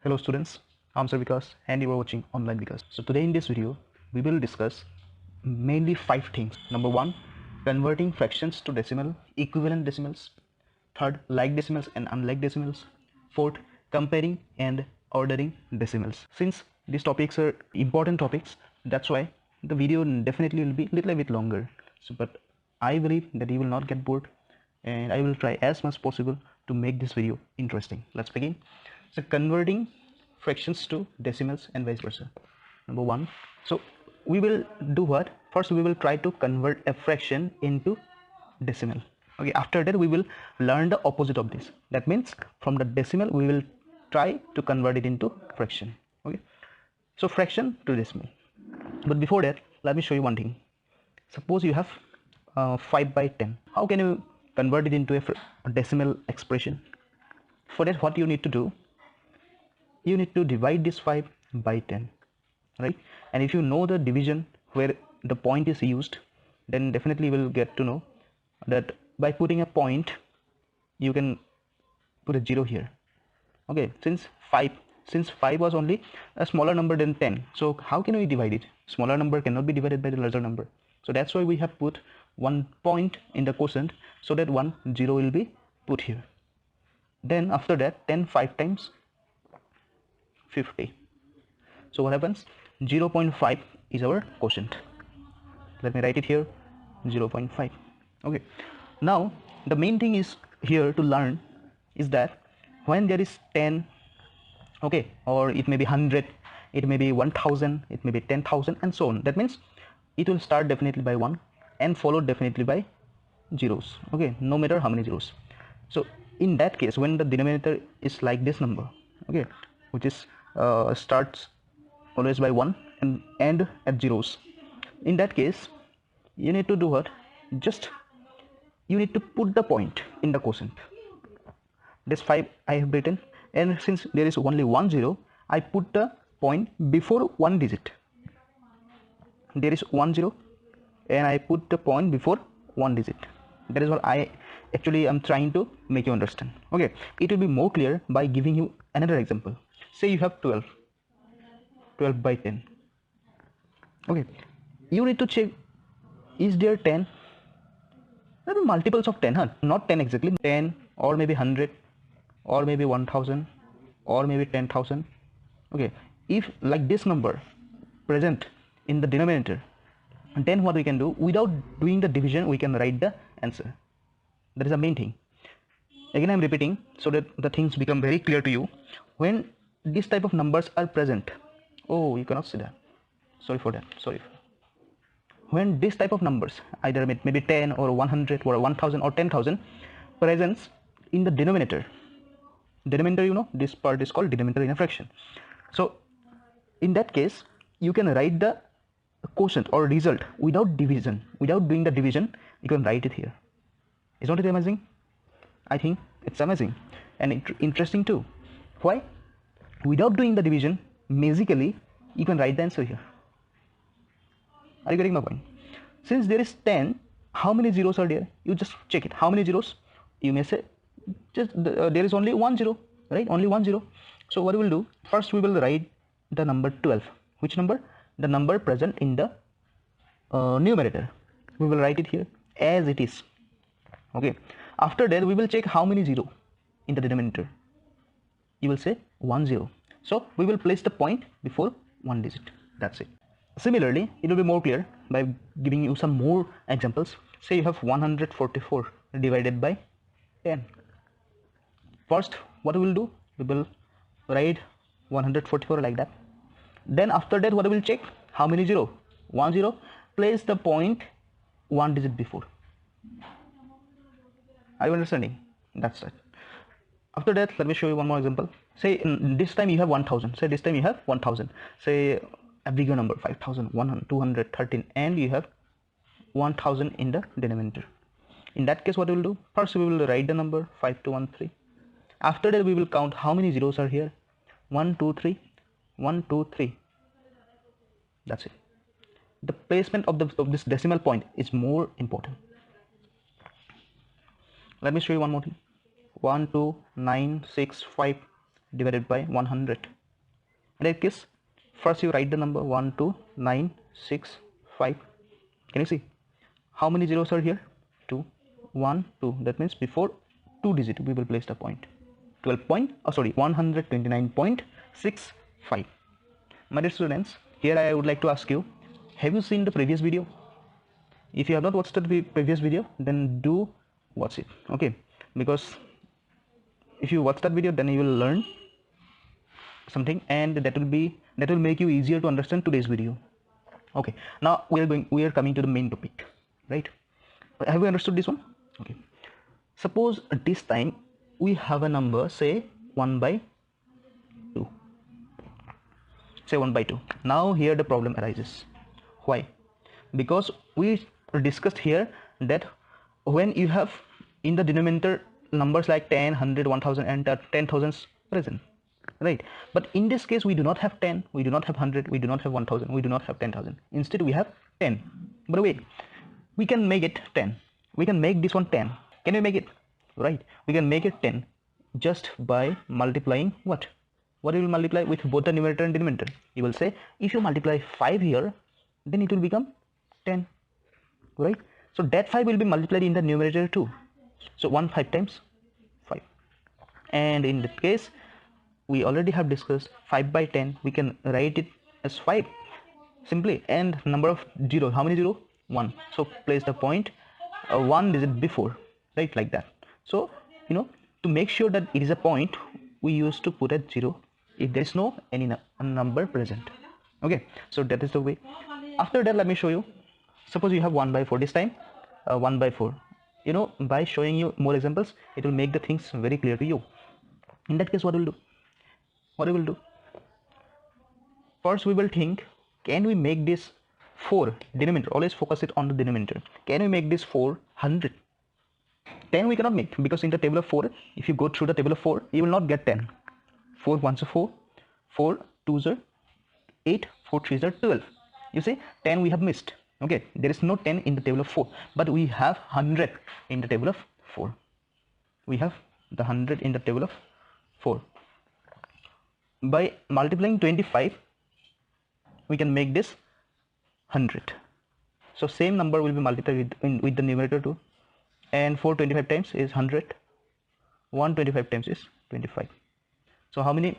Hello students, I'm Sir Vikas and you are watching Online Vikas. So today in this video, we will discuss mainly 5 things. Number 1, converting fractions to decimal, equivalent decimals. Third, like decimals and unlike decimals. Fourth, comparing and ordering decimals. Since these topics are important topics, that's why the video definitely will be a little bit longer. But I believe that you will not get bored and I will try as much possible to make this video interesting. Let's begin. So converting fractions to decimals and vice versa. Number 1. So we will do what? First we will try to convert a fraction into decimal. Okay, after that we will learn the opposite of this. That means from the decimal we will try to convert it into fraction. Okay, so fraction to decimal. But before that, let me show you one thing. Suppose you have 5 by 10. How can you convert it into a decimal expression? For that, what you need to do, you need to divide this 5 by 10, right? And if you know the division where the point is used, then definitely you will get to know that by putting a point you can put a 0 here. Okay, since 5 was only a smaller number than 10, so how can we divide it? Smaller number cannot be divided by the larger number, so that's why we have put one point in the quotient so that 0 will be put here. Then after that, 10 5 times 50. So what happens? 0.5 is our quotient. Let me write it here, 0.5. Okay, now the main thing is here to learn is that when there is 10, okay, or it may be 100, it may be 1000, it may be 10,000 and so on. That means it will start definitely by 1 and followed definitely by zeros. Okay, no matter how many zeros. So in that case, when the denominator is like this number, okay, which is starts always by 1 and end at zeros, in that case you need to do what? Just you need to put the point in the quotient. This 5 I have written, and since there is only 10, I put the point before one digit. There is 10 and I put the point before one digit. That is what I actually am trying to make you understand. Okay, it will be more clear by giving you another example. Say you have 12 by 10. Okay, you need to check, is there 10? There are multiples of 10, huh? Not 10 exactly, 10 or maybe 100 or maybe 1000 or maybe 10,000. Okay, if like this number present in the denominator, then what we can do, without doing the division, we can write the answer. That is the main thing. Again, I am repeating so that the things become very clear to you. When this type of numbers are present, oh, you cannot see that. Sorry for that. Sorry. When this type of numbers, either maybe 10 or 100 or 1000 or 10,000, presents in the denominator. Denominator, you know, this part is called denominator in a fraction. So in that case, you can write the quotient or result without division. Without doing the division, you can write it here. Isn't it amazing? I think it's amazing and interesting too. Why? Without doing the division, magically you can write the answer here. Are you getting my point? Since there is 10, how many zeros are there? You just check it. How many zeros? You may say just there is only 10, right? Only 10. So what we will do? First we will write the number 12. Which number? The number present in the numerator. We will write it here as it is. Okay. After that, we will check how many zero in the denominator. You will say 10. So we will place the point before one digit. That's it. Similarly, it will be more clear by giving you some more examples. Say you have 144 divided by 10. First, what we will do? We will write 144 like that. Then after that, what we will check? How many zero? 10. Place the point one digit before. Are you understanding? That's it. After that, let me show you one more example. Say this time you have 1000. Say this time you have 1000. Say a bigger number, 5000, 100, 213, and you have 1000 in the denominator. In that case, what we will do? First, we will write the number 5213. After that, we will count how many zeros are here. 1, 2, 3, 1, 2, 3. That's it. The placement of this decimal point is more important. Let me show you one more thing. 1 2 9 6 5 divided by 100. In that case, first you write the number 12965. Can you see how many zeros are here? 2, 1, 2. That means before 2 digit we will place the point. 129.65. My dear students, here I would like to ask you, have you seen the previous video? If you have not watched the previous video, then do watch it, okay? Because if you watch that video, then you will learn something, and that will make you easier to understand today's video. Okay, now we are coming to the main topic, right? Have you understood this one? Okay, suppose this time we have a number, say 1 by 2. Say 1 by 2. Now here the problem arises. Why? Because we discussed here that when you have in the denominator numbers like 10, 100, 1000 and 10,000 present, right? But in this case we do not have 10, we do not have 100, we do not have 1000, we do not have 10,000. Instead we have 10. But wait, we can make it 10. We can make this one 10. Can we make it? Right, we can make it 10 just by multiplying what? What you will multiply with both the numerator and denominator? You will say if you multiply 5 here, then it will become 10, right? So that 5 will be multiplied in the numerator too. So 1 5 times 5. And in that case, we already have discussed 5 by 10. We can write it as 5 simply, and number of zero. How many zero? 1. So place the point 1 digit before, right? Like that. So to make sure that it is a point, we used to put a 0 if there is no any number present. Okay, so that is the way. After that, let me show you. Suppose you have 1 by 4 this time. 1 by 4. By showing you more examples, it will make the things very clear to you. In that case, what we will do? First we will think, can we make this 4 denominator? Always focus it on the denominator. Can we make this 400? 10 we cannot make, because in the table of 4, if you go through the table of 4, you will not get 10. 4 1s are 4, 4 2s are 8, 4 3s are 12. You see, 10 we have missed. Okay, there is no 10 in the table of 4, but we have 100 in the table of 4. We have the 100 in the table of 4. By multiplying 25, we can make this 100. So same number will be multiplied with the numerator too. And 425 times is 100. 125 times is 25. So how many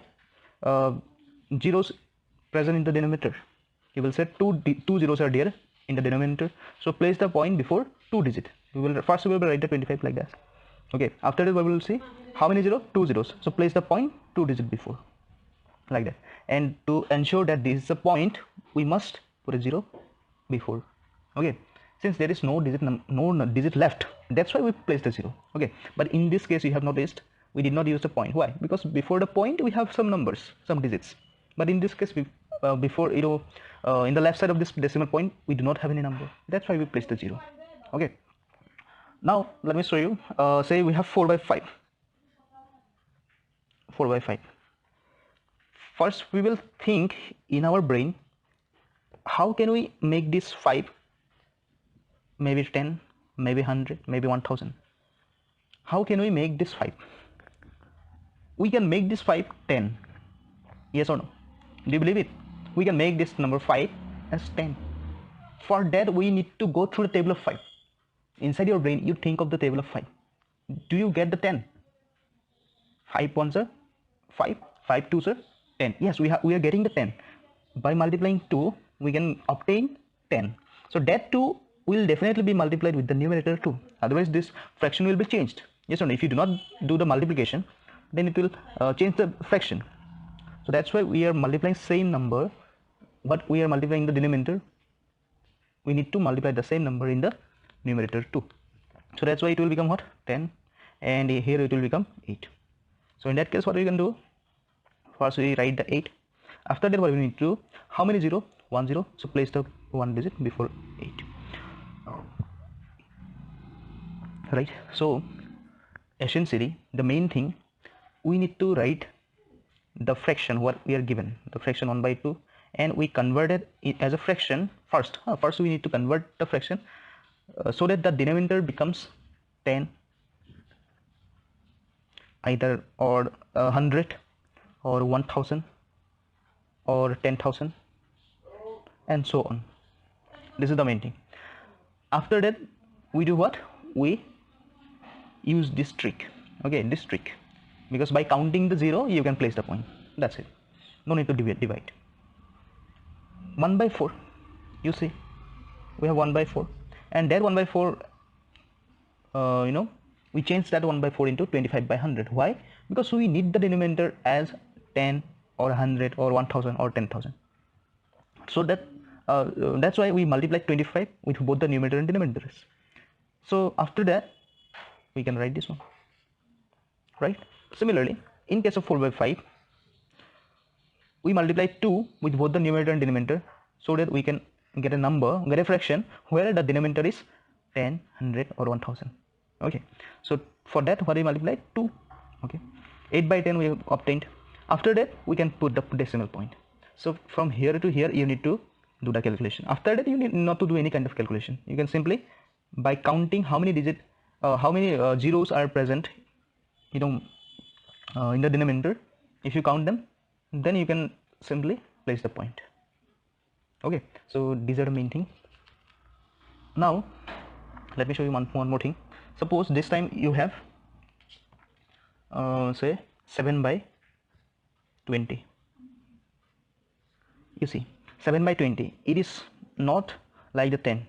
zeros present in the denominator? You will say two zeros are there in the denominator. So place the point before 2 digit. We will write the 25 like that. Okay. After that, we will see how many zeros? 2 zeros. So place the point 2 digit before, like that. And to ensure that this is a point, we must put a 0 before. Okay. Since there is no digit left, that's why we placed the 0. Okay. But in this case, you have noticed we did not use the point. Why? Because before the point we have some numbers, some digits. But in this case, before in the left side of this decimal point, we do not have any number. That's why we placed the 0. Okay. Now let me show you. Say we have 4 by 5. 4 by 5. First, we will think in our brain, how can we make this 5? Maybe 10, maybe 100, maybe 1000. How can we make this 5? We can make this 5 10. Yes or no? Do you believe it? We can make this number 5 as 10. For that, we need to go through the table of 5. Inside your brain, you think of the table of 5. Do you get the 10? 5 1s are 5, 5 2s are 10. Yes, we are getting the 10. By multiplying 2, we can obtain 10. So that 2 will definitely be multiplied with the numerator too. Otherwise, this fraction will be changed. Yes or no? If you do not do the multiplication, then it will change the fraction. So that's why we are multiplying same number, but we are multiplying the denominator. We need to multiply the same number in the numerator too. So that's why it will become what? 10, and here it will become 8. So in that case, what we can do? First we write the 8. After that, what we need to do? How many 0? 1 0. So place the 1 digit before 8. Right. So essentially, the main thing, we need to write the fraction what we are given, the fraction 1 by 2, and we converted it as a fraction first. First we need to convert the fraction so that the denominator becomes 10 either or 100 or 1000 or 10,000 and so on. This is the main thing. After that we do what? We use this trick. Okay, this trick, because by counting the 0 you can place the point. That's it. No need to divide. 1 by 4, you see we have 1 by 4, and that 1 by 4 we change that 1 by 4 into 25 by 100. Why? Because we need the denominator as 10 or 100 or 1000 or 10,000. So that's why we multiply 25 with both the numerator and denominators. So after that we can write this one, right? Similarly, in case of 4 by 5, we multiply 2 with both the numerator and denominator, so that we can get a fraction where the denominator is 10, 100 or 1000. Okay, so for that what we multiply? 2. Okay, 8 by 10 we have obtained. After that we can put the decimal point. So from here to here you need to do the calculation. After that you need not to do any kind of calculation. You can simply, by counting how many zeros are present in the denominator, if you count them, then you can simply place the point. Okay, so these are the main thing. Now let me show you one more thing. Suppose this time you have say 7 by 20. You see 7 by 20, it is not like the 10.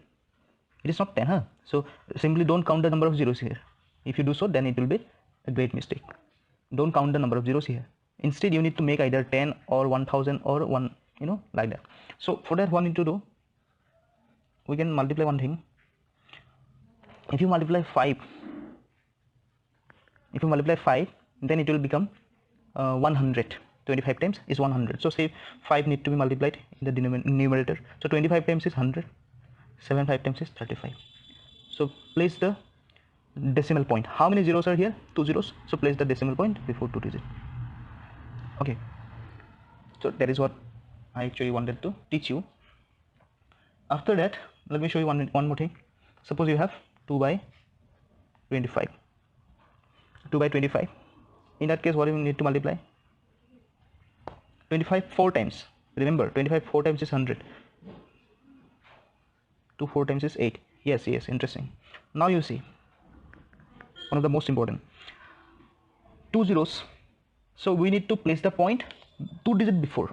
It is not 10, huh? So simply don't count the number of zeros here. If you do so, then it will be a great mistake. Don't count the number of zeros here. Instead you need to make either 10 or 1000 or 1, like that. So for that, what we need to do, we can multiply one thing. If you multiply 5, then it will become 100. 25 times is 100. So say 5 need to be multiplied in the numerator. So 25 times is 100. 7 5 times is 35. So place the decimal point. How many zeros are here? 2 zeros. So place the decimal point before 2 digits. Okay, so that is what I actually wanted to teach you. After that, let me show you one more thing. Suppose you have 2 by 25. 2 by 25. In that case, what do you need to multiply? 25 4 times. Remember, 25 4 times is 100. 2 4 times is 8. Yes, interesting. Now you see one of the most important, 2 zeros. So we need to place the point 2 digit before.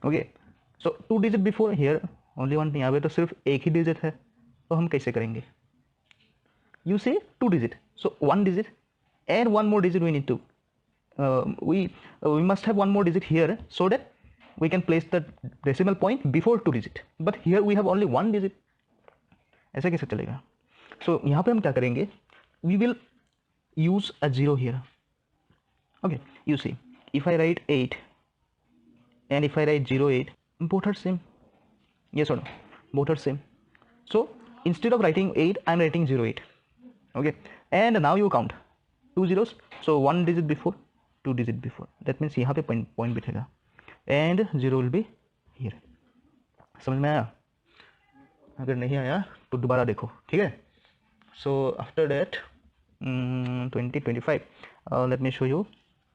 Okay, so 2 digit before. Here only one thing, यहाँ पे तो सिर्फ एक ही digit है, तो हम कैसे करेंगे? You say 2 digit, so 1 digit and 1 more digit we need to we must have 1 more digit here, so that we can place the decimal point before 2 digit. But here we have only 1 digit. ऐसे कैसे चलेगा? So यहाँ पे हम क्या करेंगे? We will use a 0 here. Okay, you see, if I write 8 and if I write 08, both are same. Yes or no? Both are same. So instead of writing 8, I am writing 08. Okay, and now you count 2 zeros. So 1 digit before, 2 digit before. That means यहाँ पे point बिठेगा and 0 will be here. समझ में आया? अगर नहीं आया तो दोबारा देखो, ठीक है? So after that 25, let me show you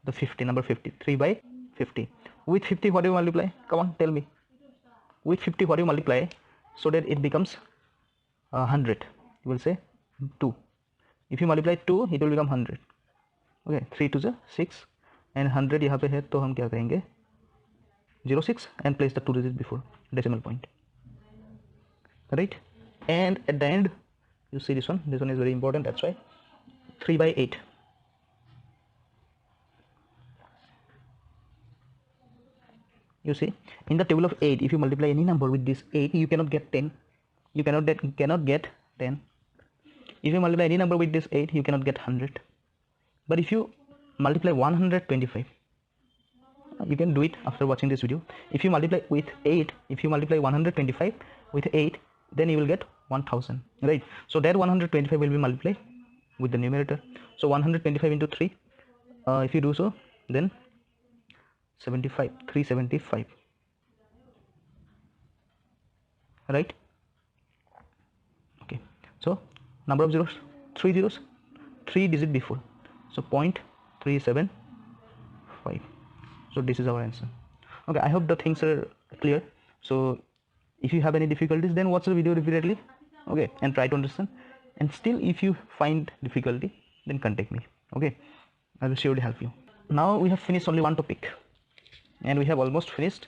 the 50, number 50, 3 by 50. With 50 what do you multiply? Come on, tell me. With 50 what do you multiply so that it becomes 100? You will say 2. If you multiply 2, it will become 100. Okay, 3 to the 6 and 100 यहाँ पे है, तो हम क्या करेंगे? 06 and place the 2 digits before decimal point, right? And at the end you see this one is very important. That's why 3 by 8. You see, in the table of 8, if you multiply any number with this 8, you cannot get 10. You cannot get 10. If you multiply any number with this 8, you cannot get 100. But if you multiply 125, you can do it after watching this video. If you multiply with 8, if you multiply 125 with 8, then you will get 1000, right? So that 125 will be multiplied with the numerator. So 125 into 3, if you do so, then 375, right? Okay, so number of zeros, 3 zeros, 3 digit before, so 0.37 5. So this is our answer. Okay, I hope the things are clear. So if you have any difficulties, then watch the video repeatedly, okay, and try to understand. And still if you find difficulty, then contact me, okay, I will surely help you. Now we have finished only one topic, and we have almost finished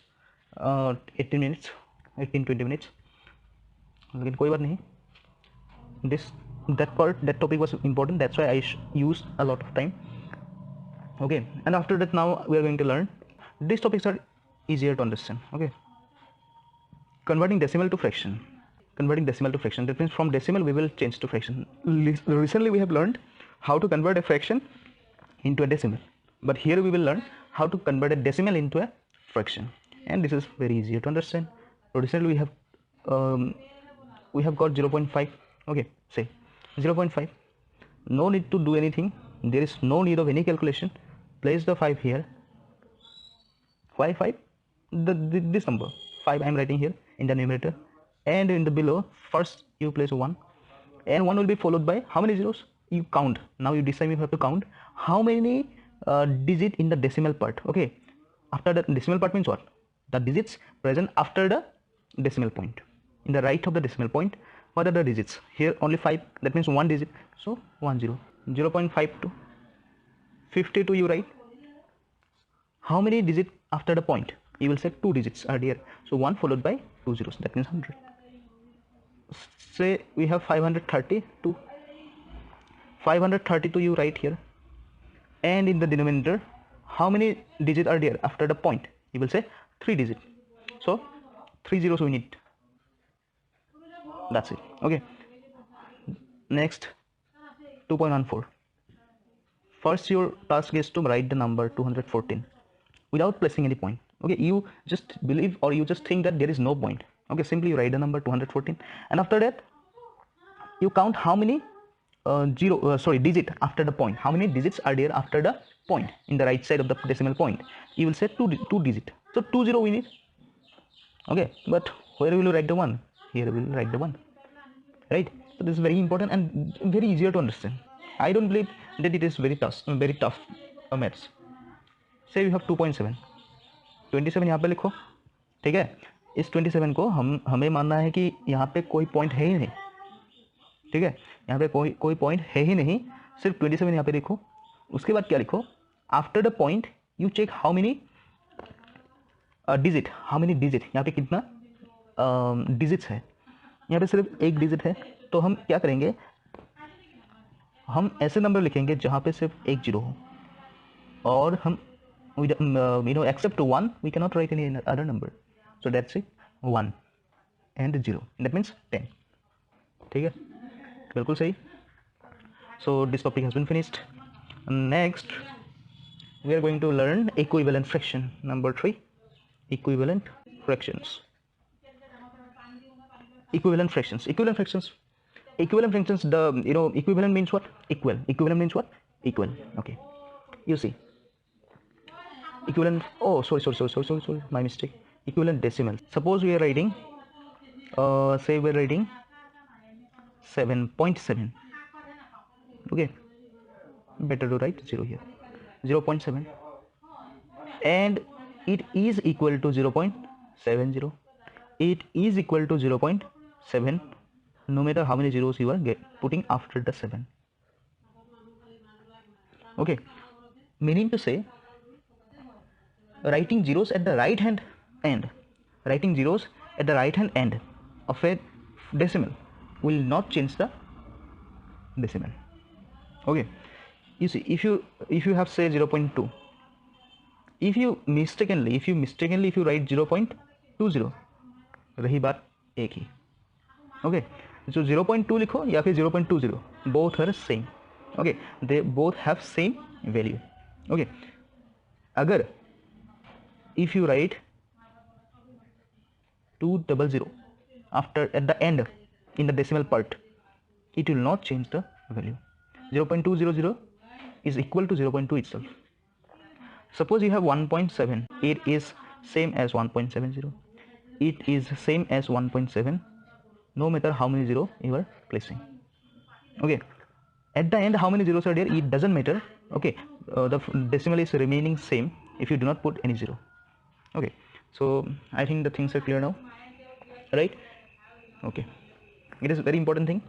18 minutes, 18-20 minutes, लेकिन कोई बात नहीं, that topic was important, that's why I used a lot of time, okay. And after that, now we are going to learn, these topics are easier to understand, okay. Converting decimal to fraction. That means from decimal we will change to fraction. Recently we have learned how to convert a fraction into a decimal, but here we will learn how to convert a decimal into a fraction, and this is very easier to understand. So recently we have got 0.5, okay, say 0.5. No need to do anything, there is no need of any calculation. Place the 5 here. Why 5? This number 5 I am writing here in the numerator, and in the below first you place 1, and 1 will be followed by how many zeros? You count. Now you decide, you have to count how many digit in the decimal part, okay. After the decimal part means what? The digits present after the decimal point. In the right of the decimal point, what are the digits? Here only 5, that means 1 digit, so 10. 0.52, 52 you write. How many digits after the point? You will say 2 digits are there, so 1 followed by 2 zeros, that means 100. Say we have 532. 532 you write here, and in the denominator how many digits are there after the point? You will say 3 digits, so 3 zeros we need. That's it, okay. Next, 2.14. First your task is to write the number 214 without placing any point, okay. You just believe, or you just think that there is no point, okay. Simply you write the number 214, and after that you count how many digit after the point. How many digits are there after the point in the right side of the decimal point? You will say 2 digit, so 20 we need, okay. But where will you write the 1? Here we will write the 1, right? So this is very important and very easier to understand. I don't believe that it is very tough maths. Say you have 2.7, 27 यहाँ पे लिखो, ठीक है. इस 27 को हमें मानना है कि यहाँ पे कोई पॉइंट है ही नहीं, ठीक है. यहाँ पे कोई पॉइंट है ही नहीं, सिर्फ 27 यहाँ पे लिखो. उसके बाद क्या लिखो? After the point you check how many digit. यहाँ पे कितना डिजिट्स है? यहाँ पे सिर्फ एक डिजिट है, तो हम क्या करेंगे, हम ऐसे नंबर लिखेंगे जहाँ पे सिर्फ एक जीरो हो, और हम except 1 we cannot write any other number, so that's it, 1 and 0, that means 10. ठीक है, बिल्कुल सही. So this topic has been finished. Next we are going to learn equivalent fraction. Number 3, equivalent fractions. Equivalent fractions. The equivalent means what? Equivalent means what? Equal. Okay. You see. Equivalent. Oh, sorry. My mistake. Equivalent decimal. Suppose we are writing. Say we are writing 7.7. Okay. Better to write 0 here. 0.7. And it is equal to 0.70. It is equal to 0.7, no matter how many zeros you are putting after the 7. Okay, meaning to say, writing zeros at the right hand end of a decimal will not change the decimal. Okay, you see, if you have say 0.2, if you mistakenly write 0.20, रही बात एक ही. Okay, जो 0.2 लिखो या फिर 0.20, both are same. Okay, they both have same value. Okay, अगर if you write 200 after at the end in the decimal part, it will not change the value. 0.200 is equal to 0.2 itself. Suppose you have 1.7, it is same as 1.70. It is same as 1.7, no matter how many zeros you are placing. Okay, at the end how many zeros are there, it doesn't matter. Okay, the decimal is remaining same, if you do not put any 0. Okay, so I think the things are clear now, right? Okay, it is a very important thing.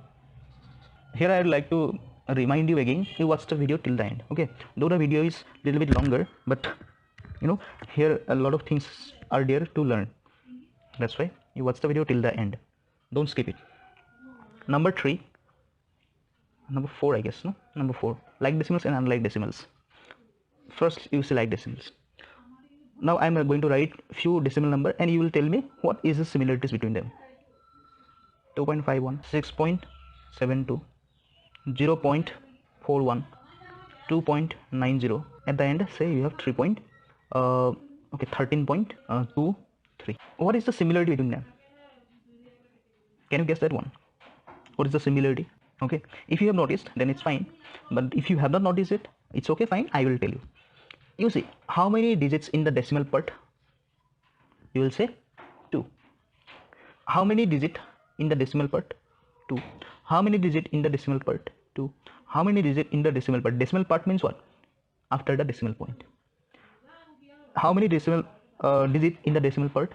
Here I would like to remind you again, you watch the video till the end. Okay, though the video is a little bit longer, but you know, here a lot of things are there to learn. That's why you watch the video till the end, don't skip it. Number 4, I guess, no? Number 4, like decimals and unlike decimals. First you select decimals. Now I'm going to write few decimal number and you will tell me what is the similarities between them. 2.51, 6.72, 0.41, 2.90. At the end, say you have 13.23. What is the similarity between them? Can you guess that one? What is the similarity? Okay, if you have noticed, then it's fine. But if you have not noticed it, it's okay, fine. I will tell you. You see, how many digits in the decimal part? You will say 2. How many digit in the decimal part? 2. How many digit in the decimal part? 2. How many digit in the decimal part? Decimal part means what? After the decimal point. How many decimal digit in the decimal part?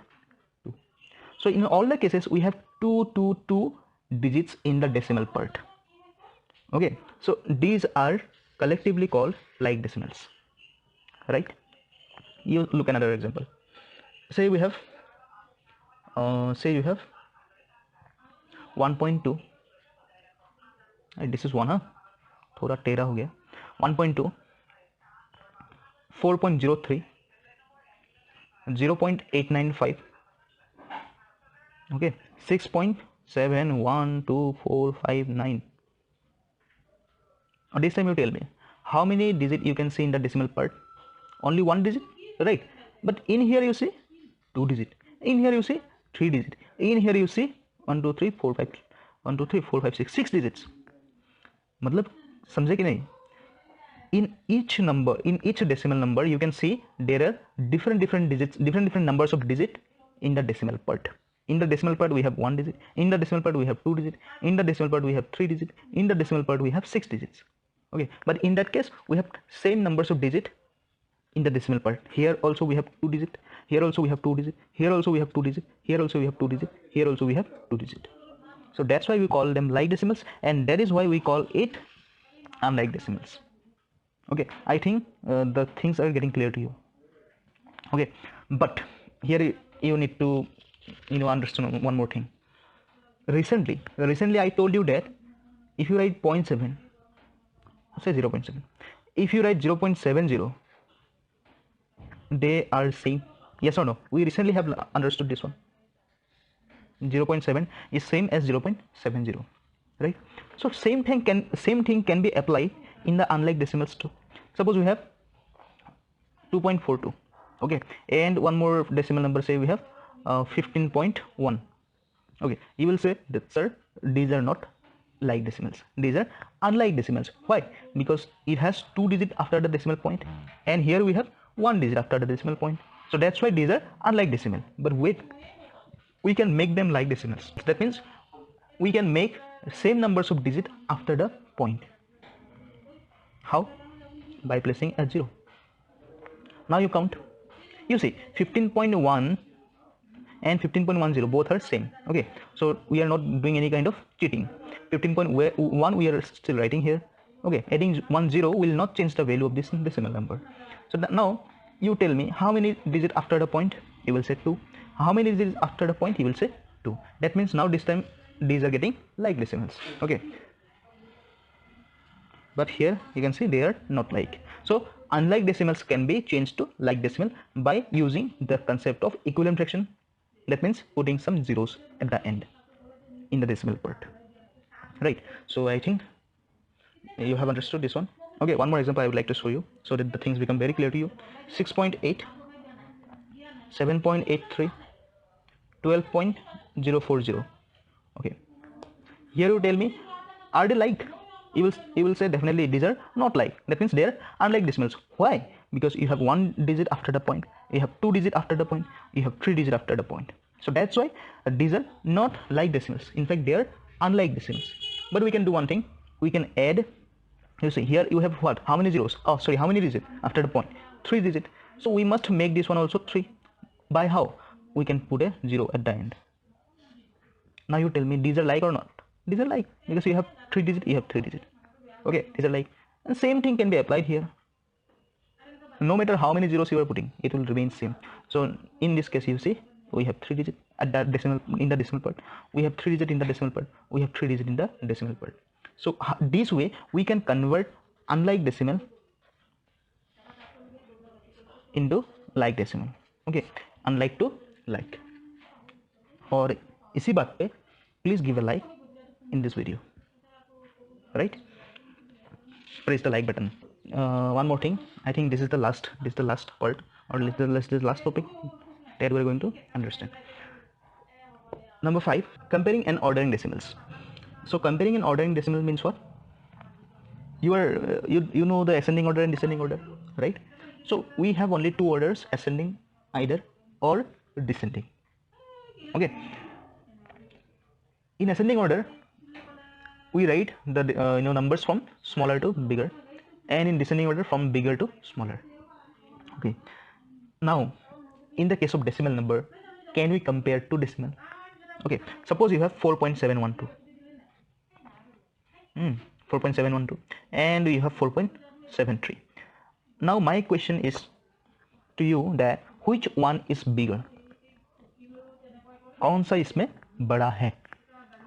2. So in all the cases, we have 2 digits in the decimal part. Okay, so these are collectively called like decimals, right? You look another example. Say we have you have 1.2. This is 1, थोड़ा टेढ़ा हो गया. 1.2, 4.03, 0.895, okay, 6.712459. This time you tell me how many digit you can see in the decimal part? Only 1 digit, right? But in here you see 2 digit, in here you see 3 digit, in here you see 1 2 3 4 5 1 2 3 4 5 6 digits. मतलब समझे कि नहीं? In each number, in each decimal number, you can see there are different digits, different numbers of digit in the decimal part. In the decimal part we have 1 digit, in the decimal part we have 2 digit, in the decimal part we have 3 digit, in the decimal part we have 6 digits. Okay, but in that case we have same numbers of digit in the decimal part. Here also we have 2 digit, here also we have 2 digit, here also we have 2 digit, here also we have 2 digit, here also we have 2 digit. So that's why we call them like decimals, and that is why we call it unlike decimals. Okay, I think the things are getting clear to you. Okay, but here you need to understand one more thing. Recently I told you that if you write 0.7, say 0.7, if you write 0.70, they are same. Yes or no? We recently have understood this one. 0.7 is same as 0.70, right? So same thing can be applied in the unlike decimals too. Suppose we have 2.42, okay, and one more decimal number, say we have 15.1. okay, you will say that, sir, these are not like decimals, these are unlike decimals. Why? Because it has 2 digits after the decimal point, and here we have 1 digit after the decimal point. So that's why these are unlike decimal. But wait, we can make them like decimals. That means we can make same numbers of digit after the point. How? By placing a 0. Now you count. You see 15.1 and 15.10 both are same. Okay, so we are not doing any kind of cheating. 15.1 we are still writing here. Okay, adding 10 will not change the value of this decimal number. So now you tell me how many digits after the point? You will say 2. How many digits after the point? You will say 2. That means now this time these are getting like decimals. Okay, but here you can see they are not like. So unlike decimals can be changed to like decimal by using the concept of equivalent fraction. That means putting some zeros at the end in the decimal part, right? So I think you have understood this one. Okay, one more example I would like to show you so that the things become very clear to you. 6.8, 7.83, 12.040. okay, here you tell me, are they like? You will say definitely these are not like. That means they are unlike decimals. Why? Because you have 1 digit after the point, you have 2 digit after the point, you have 3 digit after the point. So that's why these are not like decimals. In fact, they are unlike decimals. But we can do one thing. We can add. You see here you have what? How many zeros? Oh, sorry, how many digits after the point? 3 digit. So we must make this one also 3. By how? We can put a 0 at the end. Now you tell me these are like or not? These are like, because you have 3 digit, you have 3 digit. Okay, these are like, and same thing can be applied here. No matter how many zeros you are putting, it will remain same. So in this case, you see we have 3 digit at that decimal, in the decimal part, we have 3 digit in the decimal part, we have 3 digit in the decimal part. So this way we can convert unlike decimal into like decimal. Okay, unlike to like. और इसी बात पे please give a like in this video, right? Press the like button. One more thing, I think this is the last part, or this is the last topic that we're going to understand. Number 5, comparing and ordering decimals. So comparing and ordering decimal means what? You are you know the ascending order and descending order, right? So we have only 2 orders, ascending either or descending. Okay, in ascending order we write the numbers from smaller to bigger, and in descending order from bigger to smaller. Okay, now in the case of decimal number, can we compare two decimal? Okay, suppose you have 4.712, 4.712, and you have 4.73. Now my question is to you that which one is bigger? कौन सा इसमें बड़ा है?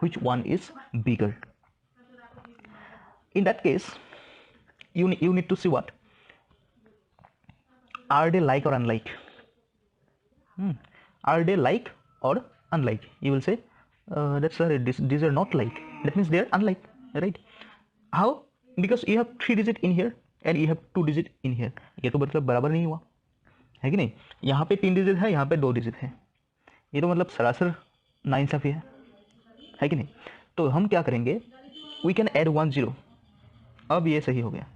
Which one is bigger? In that case, you need to see what? Are they like or unlike? Are they like or unlike? You will say that's right, these are not like. That means they are unlike, right? How? Because you have 3 digit in here and you have 2 digit in here. ये तो मतलब बराबर नहीं हुआ, है कि नहीं? यहाँ पे 3 डिजिट है, यहाँ पे 2 डिजिट है, ये तो मतलब सरासर नाइंसाफी है कि नहीं? तो हम क्या करेंगे? We can add 1 0. अब ये सही हो गया.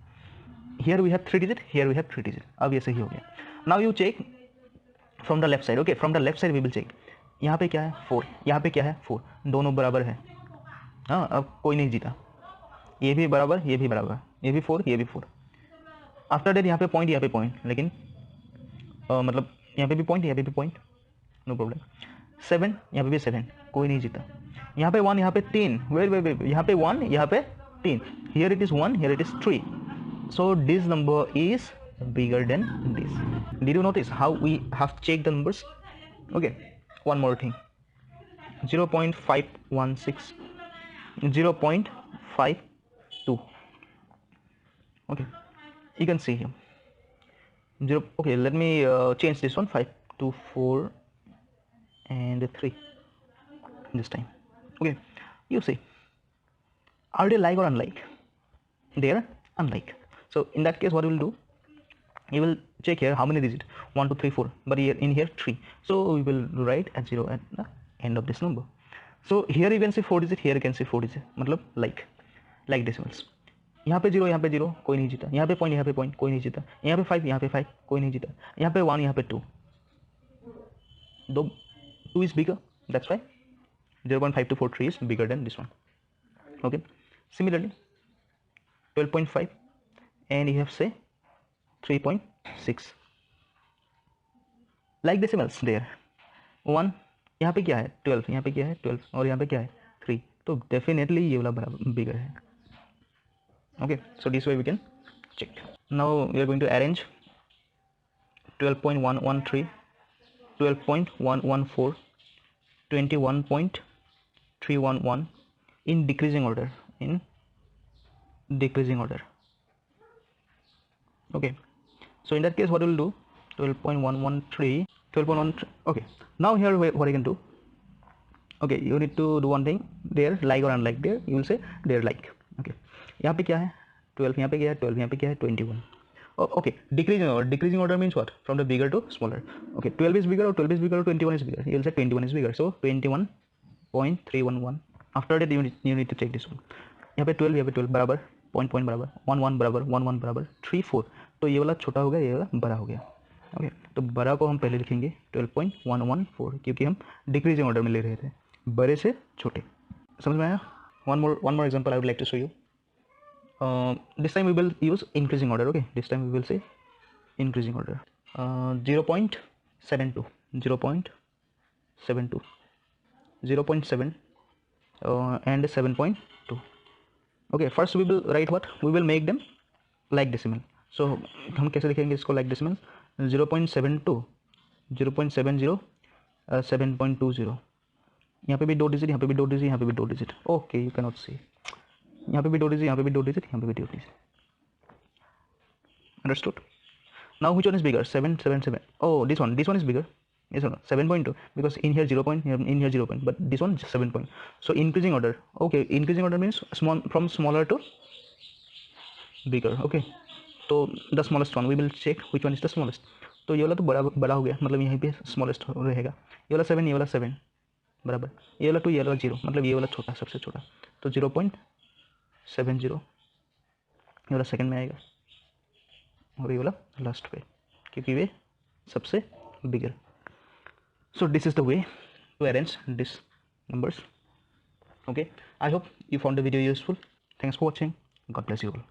Here we have 3 digit, here we have 3 digit. अब ये सही हो गया. Now you check from the left side. Okay, from the left side we will check. यहाँ पे क्या है? 4. यहाँ पे क्या है? 4. दोनों बराबर है. हाँ, अब कोई नहीं जीता. ये भी बराबर, ये भी बराबर, ये भी 4, ये भी 4. आफ्टर दैट यहाँ पे पॉइंट, लेकिन मतलब यहाँ पे भी पॉइंट, यहाँ पे भी पॉइंट, नो प्रॉब्लम. 7, यहाँ पे भी 7, कोई नहीं जीता. यहाँ पे 1, यहाँ पे 3, वेट, यहाँ पे 1, यहाँ पे 3. Here it is 1, here it is 3. So this number is bigger than this. Did you notice how we have checked the numbers? Okay, one more thing. 0.516, 0.52. Okay, you can see here 0. Okay, let me change this one. 5 to 4 and 3 this time. Okay, you see, are they like or unlike? They are unlike. So in that case, what we will do, you will check here how many digits, 1 2 3 4, but here in here 3. So we will write at 0 at the end of this number. So here you can see 4 digit, here you can see 4 digit, मतलब like decimals. यहाँ पे 0, यहाँ पे 0, कोई नहीं जीता. यहाँ पे पॉइंट, यहाँ पे पॉइंट, कोई नहीं जीता. यहाँ पे 5, यहाँ पे 5, कोई नहीं जीता. यहाँ पे 1, यहाँ पे 2. दो 2 is bigger. That's why 0.5243 is bigger than this one. Okay. Similarly, 12.5. and you have say 3.6 like decimals there. 1 यहाँ पे क्या है? 12, यहाँ पे क्या है? 12, और यहाँ पे क्या है? 3. तो definitely ये वाला बराबर bigger है. Okay, so this way we can check. Now we are going to arrange 12.113, 12.114, 21.311 in decreasing order. Okay, so in that case, what we'll do, 12.113, 12.1. Okay, now here what I can do. Okay, you need to do one thing. There like or unlike, there you will say they're like. Okay, यहाँ पे क्या है? 12, यहाँ पे क्या है? 12, यहाँ पे क्या है? 21. Oh, okay, decreasing order means what? From the bigger to smaller. Okay, 12 is bigger, or 12 is bigger, or 21 is bigger. You will say 21 is bigger. So 21.311. After that you need to check this one. यहाँ पे 12, यहाँ पे 12 बराबर, point बराबर, 1 1 बराबर, 1 1 बराबर, 3 4. तो ये वाला छोटा हो गया, ये वाला बड़ा हो गया. ओके, तो बड़ा को हम पहले लिखेंगे 12.114, क्योंकि हम डिक्रीजिंग ऑर्डर में ले रहे थे, बड़े से छोटे. समझ में आया? One more example I would like to show you. This time we will use increasing order. Okay, this time we will say increasing order. 0.72, 0.72, 0.7 and 7.2. Okay, first we will write what? We will make them like decimal. So हम कैसे लिखेंगे इसको like decimal? 0.72, 0.70, 7.20. यहाँ पे भी 2 digit, यहाँ पे भी 2 डिजिट, यहाँ पे भी 2 digit. Okay, you can not see. यहाँ पे भी 2 डिजिट, यहाँ पे भी 2 डिजिट, यहाँ पे भी 2 digit. Understood? Now which one is bigger? 777. Oh, this one is bigger. Yes or no? 7.2, because in here 0 point, in here 0 point, but this one 7 point. So increasing order. Okay, increasing order means small, from smaller to bigger. Okay, तो the smallest one we will check which one is the smallest. तो ये वाला तो बड़ा हो गया, मतलब यहीं पे smallest रहेगा. ये वाला 7, ये वाला 7 बराबर, ये वाला 2, ये वाला 0, मतलब ये वाला छोटा, सबसे छोटा. तो 0.70 ये वाला सेकंड में आएगा और ये वाला लास्ट पे, क्योंकि वे सबसे बिगर. So this is the way to arrange these numbers. Okay, I hope you found the video useful. Thanks for watching. God bless you all.